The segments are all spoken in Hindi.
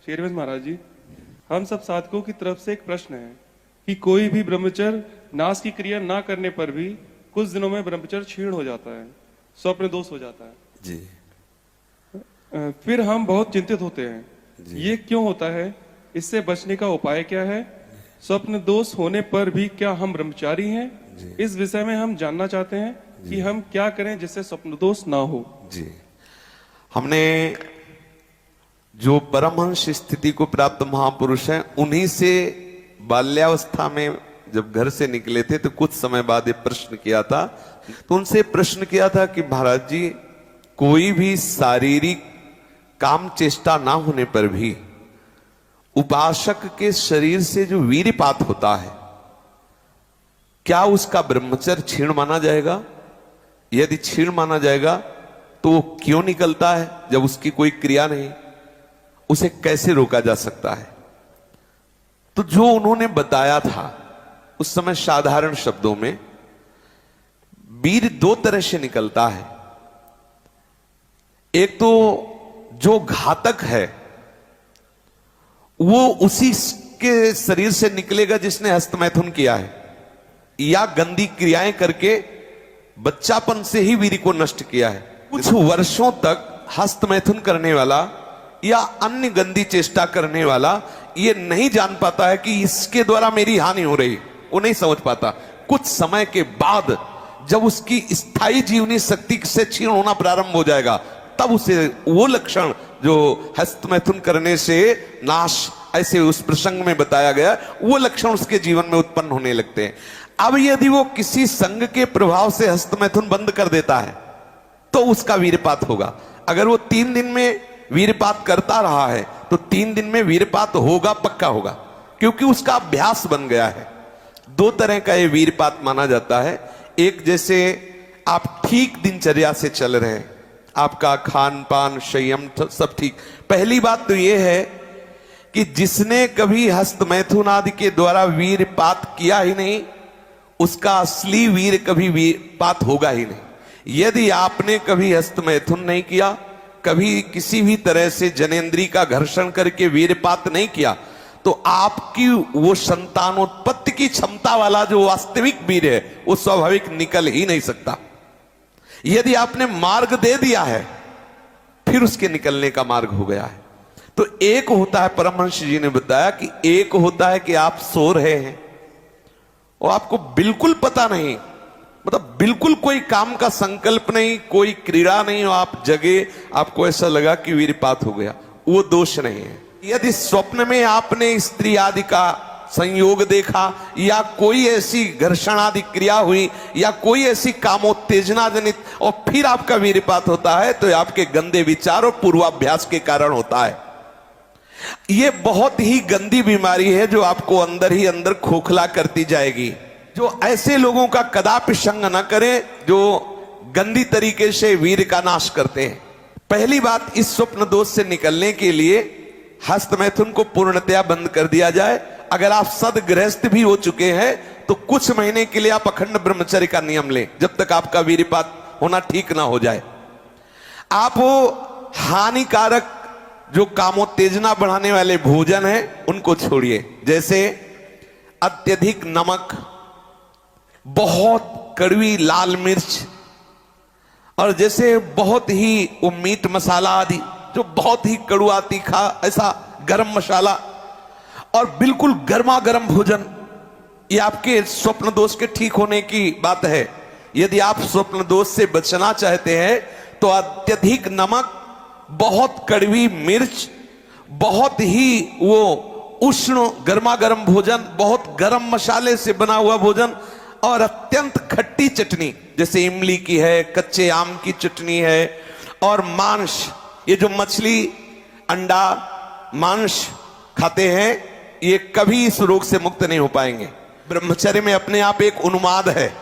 चेयरमैन महाराज जी, हम सब साधकों की तरफ से एक प्रश्न है कि कोई भी ब्रह्मचर्य नाश की क्रिया ना करने पर भी कुछ दिनों में ब्रह्मचर्य क्षीण हो जाता है, स्वप्न दोष हो जाता है जी। फिर हम बहुत चिंतित होते हैं। जी। ये क्यों होता है? इससे बचने का उपाय क्या है? स्वप्न दोष होने पर भी क्या हम ब्रह्मचारी हैं? इस विषय में हम जानना चाहते हैं कि हम क्या करें जिससे स्वप्न दोष ना हो। जी, हमने जो परमहंस स्थिति को प्राप्त महापुरुष हैं उन्हीं से बाल्यावस्था में जब घर से निकले थे तो कुछ समय बाद ये प्रश्न किया था। तो उनसे प्रश्न किया था कि महाराज जी, कोई भी शारीरिक काम चेष्टा ना होने पर भी उपासक के शरीर से जो वीर्यपात होता है, क्या उसका ब्रह्मचर्य क्षीण माना जाएगा? यदि क्षीण माना जाएगा तो वो क्यों निकलता है जब उसकी कोई क्रिया नहीं? उसे कैसे रोका जा सकता है? तो जो उन्होंने बताया था उस समय साधारण शब्दों में, वीर दो तरह से निकलता है। एक तो जो घातक है वो उसी के शरीर से निकलेगा जिसने हस्तमैथुन किया है या गंदी क्रियाएं करके बच्चापन से ही वीर को नष्ट किया है। कुछ वर्षों तक हस्तमैथुन करने वाला या अन्य गंदी चेष्टा करने वाला ये नहीं जान पाता है कि इसके द्वारा मेरी हानि हो रही, वो नहीं समझ पाता। कुछ समय के बाद जब उसकी स्थायी जीवनी शक्ति से क्षीण होना प्रारंभ हो जाएगा, तब उसे वो लक्षण जो हस्तमैथुन करने से नाश ऐसे उस प्रसंग में बताया गया, वो लक्षण उसके जीवन में उत्पन्न होने लगते हैं। अब यदि वो किसी संग के प्रभाव से हस्तमैथुन बंद कर देता है तो उसका वीर्यपात होगा। अगर वो 3 दिन में वीर्यपात करता रहा है तो 3 दिन में वीर्यपात होगा, पक्का होगा, क्योंकि उसका अभ्यास बन गया है। 2 तरह का ये वीर्यपात माना जाता है। एक, जैसे आप ठीक दिनचर्या से चल रहे हैं, आपका खान पान संयम सब ठीक। पहली बात तो ये है कि जिसने कभी हस्तमैथुन आदि के द्वारा वीर्यपात किया ही नहीं, उसका असली वीर कभी वीर्यपात होगा ही नहीं। यदि आपने कभी हस्तमैथुन नहीं किया, कभी किसी भी तरह से जनेंद्री का घर्षण करके वीर्यपात नहीं किया, तो आपकी वो संतानोत्पत्ति की क्षमता वाला जो वास्तविक वीर है वो स्वाभाविक निकल ही नहीं सकता। यदि आपने मार्ग दे दिया है फिर उसके निकलने का मार्ग हो गया है। तो एक होता है, परमहंस जी ने बताया कि एक होता है कि आप सो रहे हैं और आपको बिल्कुल पता नहीं, मतलब बिल्कुल कोई काम का संकल्प नहीं, कोई क्रीड़ा नहीं, और आप जगे, आपको ऐसा लगा कि वीर्यपात हो गया, वो दोष नहीं है। यदि स्वप्न में आपने स्त्री आदि का संयोग देखा या कोई ऐसी घर्षण आदि क्रिया हुई या कोई ऐसी कामोत्तेजना जनित और फिर आपका वीर्यपात होता है, तो आपके गंदे विचार और पूर्वाभ्यास के कारण होता है। ये बहुत ही गंदी बीमारी है जो आपको अंदर ही अंदर खोखला करती जाएगी। जो ऐसे लोगों का कदापि संग न करें जो गंदी तरीके से वीर का नाश करते हैं। पहली बात, इस स्वप्न दोष से निकलने के लिए हस्तमैथुन को पूर्णतया बंद कर दिया जाए। अगर आप सदगृहस्थ भी हो चुके हैं तो कुछ महीने के लिए आप अखंड ब्रह्मचर्य का नियम लें, जब तक आपका वीर्यपात होना ठीक ना हो जाए। आप वो हानिकारक जो कामोत्तेजना बढ़ाने वाले भोजन है उनको छोड़िए, जैसे अत्यधिक नमक, बहुत कड़वी लाल मिर्च, और जैसे बहुत ही वो मीट मसाला आदि जो बहुत ही कड़वा तीखा, ऐसा गरम मसाला, और बिल्कुल गर्मा गर्म भोजन। ये आपके स्वप्न दोष के ठीक होने की बात है। यदि आप स्वप्न दोष से बचना चाहते हैं तो अत्यधिक नमक, बहुत कड़वी मिर्च, बहुत ही वो उष्ण गर्मा गर्म भोजन, बहुत गर्म मसाले से बना हुआ भोजन, और अत्यंत खट्टी चटनी, जैसे इमली की है, कच्चे आम की चटनी है, और मांस, ये जो मछली अंडा मांस खाते हैं ये कभी इस रोग से मुक्त नहीं हो पाएंगे। ब्रह्मचर्य में अपने आप एक उन्माद है।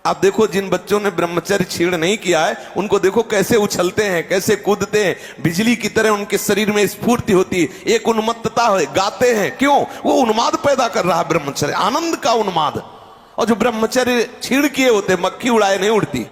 आप देखो, जिन बच्चों ने ब्रह्मचर्य क्षीण नहीं किया है उनको देखो कैसे उछलते हैं, कैसे कूदते हैं, बिजली की तरह उनके शरीर में स्फूर्ति होती है, एक उन्मत्तता है, गाते हैं। क्यों? वो उन्माद पैदा कर रहा है ब्रह्मचर्य, आनंद का उन्माद। और जो ब्रह्मचर्य क्षीण किए होते, मक्खी उड़ाए नहीं उड़ती।